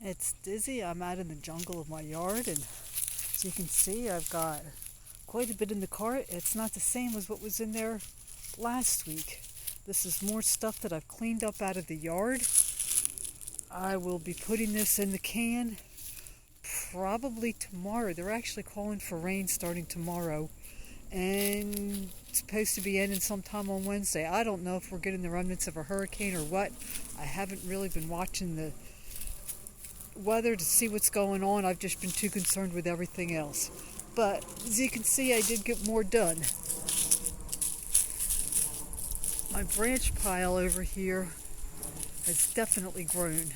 It's dizzy. I'm out in the jungle of my yard, and as you can see, I've got quite a bit in the cart. It's not the same as what was in there last week. This is more stuff that I've cleaned up out of the yard. I will be putting this in the can probably tomorrow. They're actually calling for rain starting tomorrow, and it's supposed to be ending sometime on Wednesday. I don't know if we're getting the remnants of a hurricane or what. I haven't really been watching the weather to see what's going on. I've just been too concerned with everything else. But as you can see, I did get more done. My branch pile over here has definitely grown.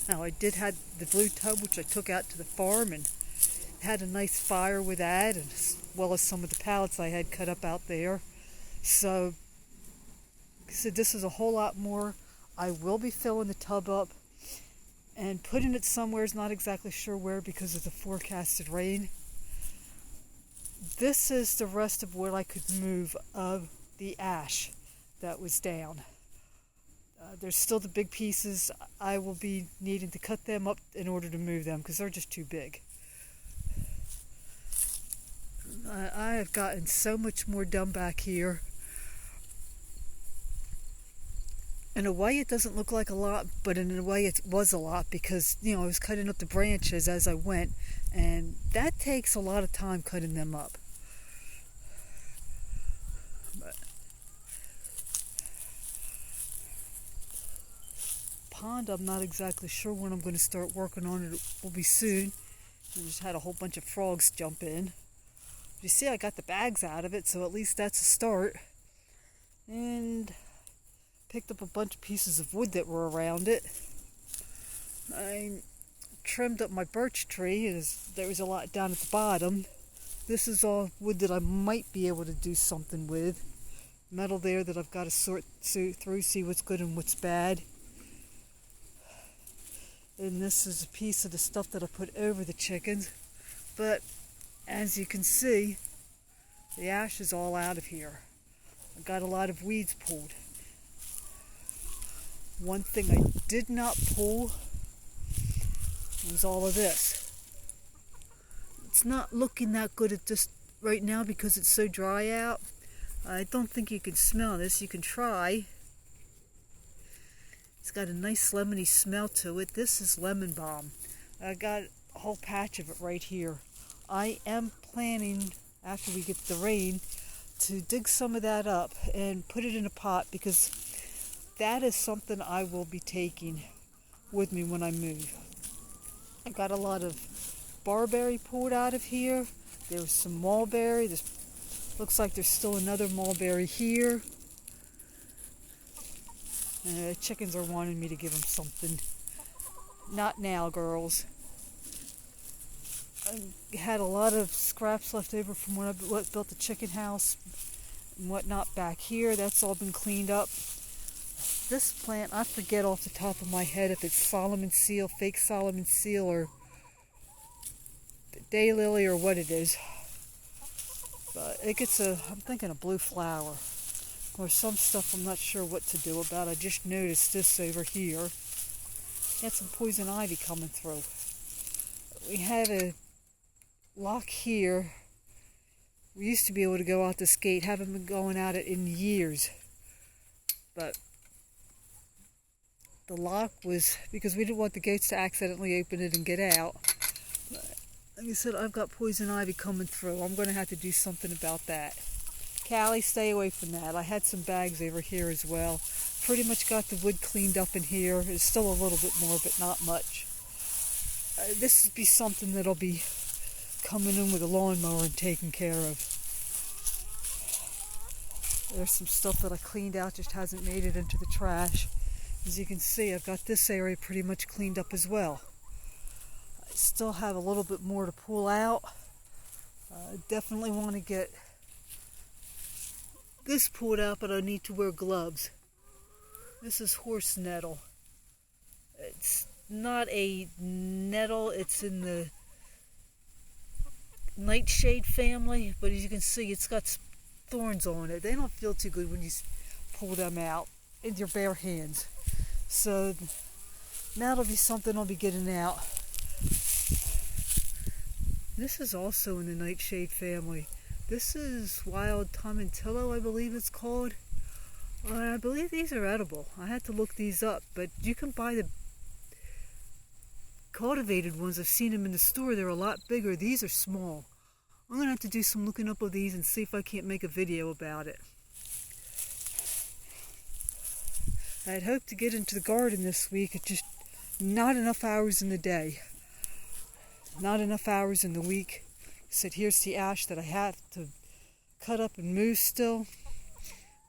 Now, I did have the blue tub, which I took out to the farm and had a nice fire with that, and as well as some of the pallets I had cut up out there. So this is a whole lot more. I will be filling the tub up and putting it somewhere, is not exactly sure where because of the forecasted rain. This is the rest of what I could move of the ash that was down. There's still the big pieces. I will be needing to cut them up in order to move them because they're just too big. I have gotten so much more done back here. In a way, it doesn't look like a lot, but in a way, it was a lot because, I was cutting up the branches as I went, and that takes a lot of time cutting them up. But pond, I'm not exactly sure when I'm going to start working on it. It will be soon. I just had a whole bunch of frogs jump in. You see, I got the bags out of it, so at least that's a start. And picked up a bunch of pieces of wood that were around it. I trimmed up my birch tree, as there was a lot down at the bottom. This is all wood that I might be able to do something with. Metal there that I've got to sort through, see what's good and what's bad. And this is a piece of the stuff that I put over the chickens. But as you can see, the ash is all out of here. I got a lot of weeds pulled. One thing I did not pull was all of this. It's not looking that good at this right now because it's so dry out. I don't think you can smell this. You can try. It's got a nice lemony smell to it. This is lemon balm. I got a whole patch of it right here. I am planning, after we get the rain, to dig some of that up and put it in a pot because that is something I will be taking with me when I move. I got a lot of barberry pulled out of here. There was some mulberry. This looks like there's still another mulberry here. Chickens are wanting me to give them something. Not now, girls. I had a lot of scraps left over from when I built the chicken house and whatnot back here. That's all been cleaned up. This plant, I forget off the top of my head if it's Solomon seal, fake Solomon seal, or daylily, or what it is. But it gets I'm thinking a blue flower. Or some stuff I'm not sure what to do about. I just noticed this over here. Got some poison ivy coming through. We had a lock here. We used to be able to go out this gate. Haven't been going out it in years. But the lock was because we didn't want the gates to accidentally open it and get out. But like I said, I've got poison ivy coming through. I'm going to have to do something about that. Callie, stay away from that. I had some bags over here as well. Pretty much got the wood cleaned up in here. There's still a little bit more, but not much. This would be something that'll be coming in with a lawnmower and taken care of. There's some stuff that I cleaned out, just hasn't made it into the trash. As you can see, I've got this area pretty much cleaned up as well. I still have a little bit more to pull out. Definitely want to get this pulled out, but I need to wear gloves. This is horse nettle. It's not a nettle, it's in the nightshade family, but as you can see, it's got thorns on it. They don't feel too good when you pull them out in your bare hands. So That'll be something I'll be getting out. This is also in the nightshade family. This is wild tomatillo, I believe it's called. I believe these are edible. I had to look these up, but you can buy the cultivated ones. I've seen them in the store. They're a lot bigger. These are small. I'm going to have to do some looking up of these and see if I can't make a video about it. I'd hoped to get into the garden this week. It's just not enough hours in the day. Not enough hours in the week. I said, here's the ash that I have to cut up and move still.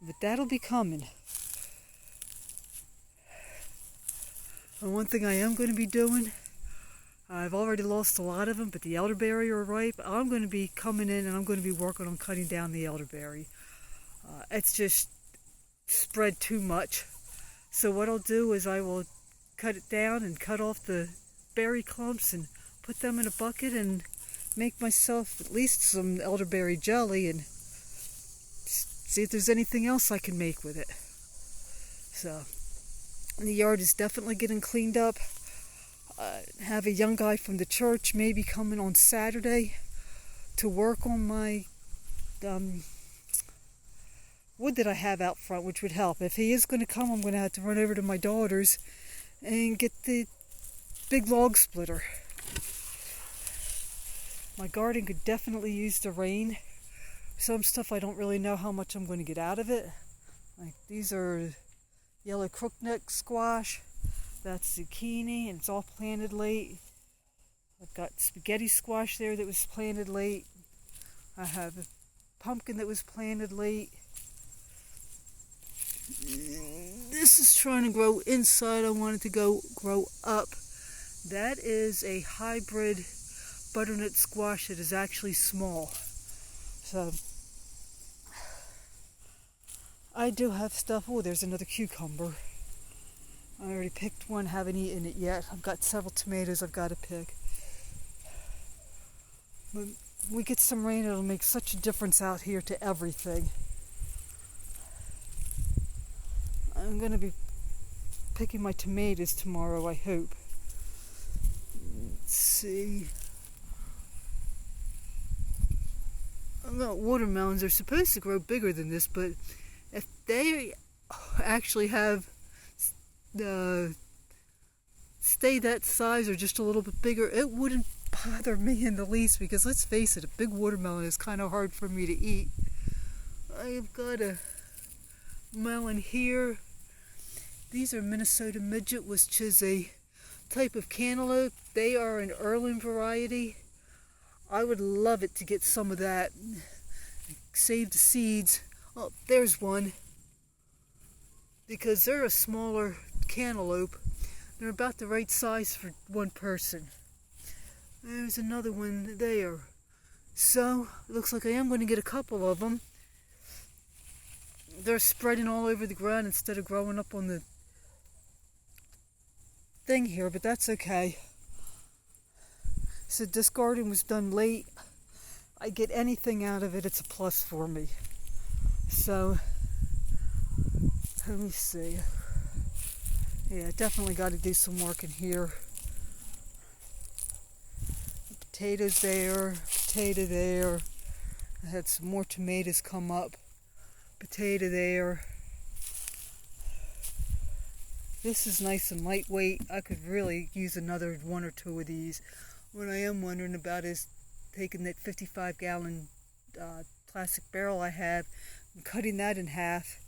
But that'll be coming. And one thing I am going to be doing, I've already lost a lot of them, but the elderberry are ripe. I'm going to be coming in and I'm going to be working on cutting down the elderberry. It's just spread too much. So what I'll do is I will cut it down and cut off the berry clumps and put them in a bucket and make myself at least some elderberry jelly and see if there's anything else I can make with it. So the yard is definitely getting cleaned up. Have a young guy from the church maybe coming on Saturday to work on my wood that I have out front, which would help. If he is going to come, I'm going to have to run over to my daughter's and get the big log splitter. My garden could definitely use the rain. Some stuff I don't really know how much I'm going to get out of it. Like these are yellow crookneck squash. That's zucchini, and it's all planted late. I've got spaghetti squash there that was planted late. I have a pumpkin that was planted late. This is trying to grow inside. I want it to grow up. That is a hybrid butternut squash that is actually small. So I do have stuff. Oh, there's another cucumber. I already picked one, haven't eaten it yet. I've got several tomatoes I've got to pick. When we get some rain, it'll make such a difference out here to everything. I'm going to be picking my tomatoes tomorrow, I hope. Let's see. I've got watermelons. They're supposed to grow bigger than this, but if they actually have stay that size or just a little bit bigger, it wouldn't bother me in the least, because let's face it, a big watermelon is kind of hard for me to eat. I've got a melon here. These are Minnesota midget, which is a type of cantaloupe. They are an heirloom variety. I would love it to get some of that. Save the seeds. Oh, there's one. Because they're a smaller cantaloupe. They're about the right size for one person. There's another one there. So, it looks like I am going to get a couple of them. They're spreading all over the ground instead of growing up on the thing here, but that's okay. So this garden was done late. I get anything out of it, it's a plus for me. So, let me see. Yeah, definitely got to do some work in here. Potatoes there, potato there. I had some more tomatoes come up. Potato there. This is nice and lightweight. I could really use another one or two of these. What I am wondering about is taking that 55-gallon plastic barrel I have and cutting that in half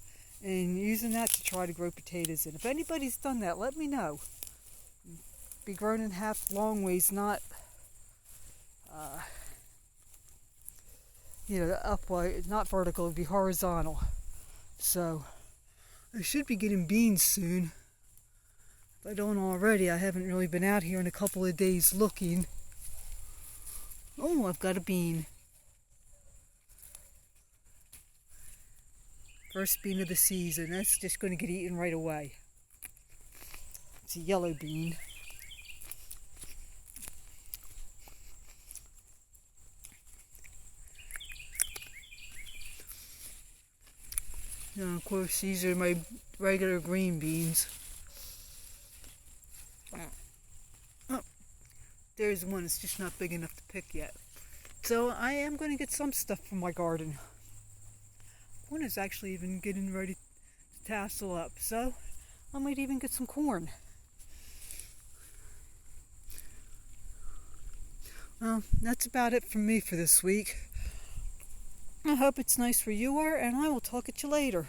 and using that to try to grow potatoes in. If anybody's done that, let me know. Be grown in half long ways, not upward, not vertical, it'd be horizontal. So I should be getting beans soon. If I don't already, I haven't really been out here in a couple of days looking. Oh, I've got a bean. First bean of the season. That's just going to get eaten right away. It's a yellow bean. Now, of course, these are my regular green beans. There's one, it's just not big enough to pick yet. So I am going to get some stuff from my garden. Corn is actually even getting ready to tassel up, so I might even get some corn. Well, that's about it from me for this week. I hope it's nice where you are, and I will talk at you later.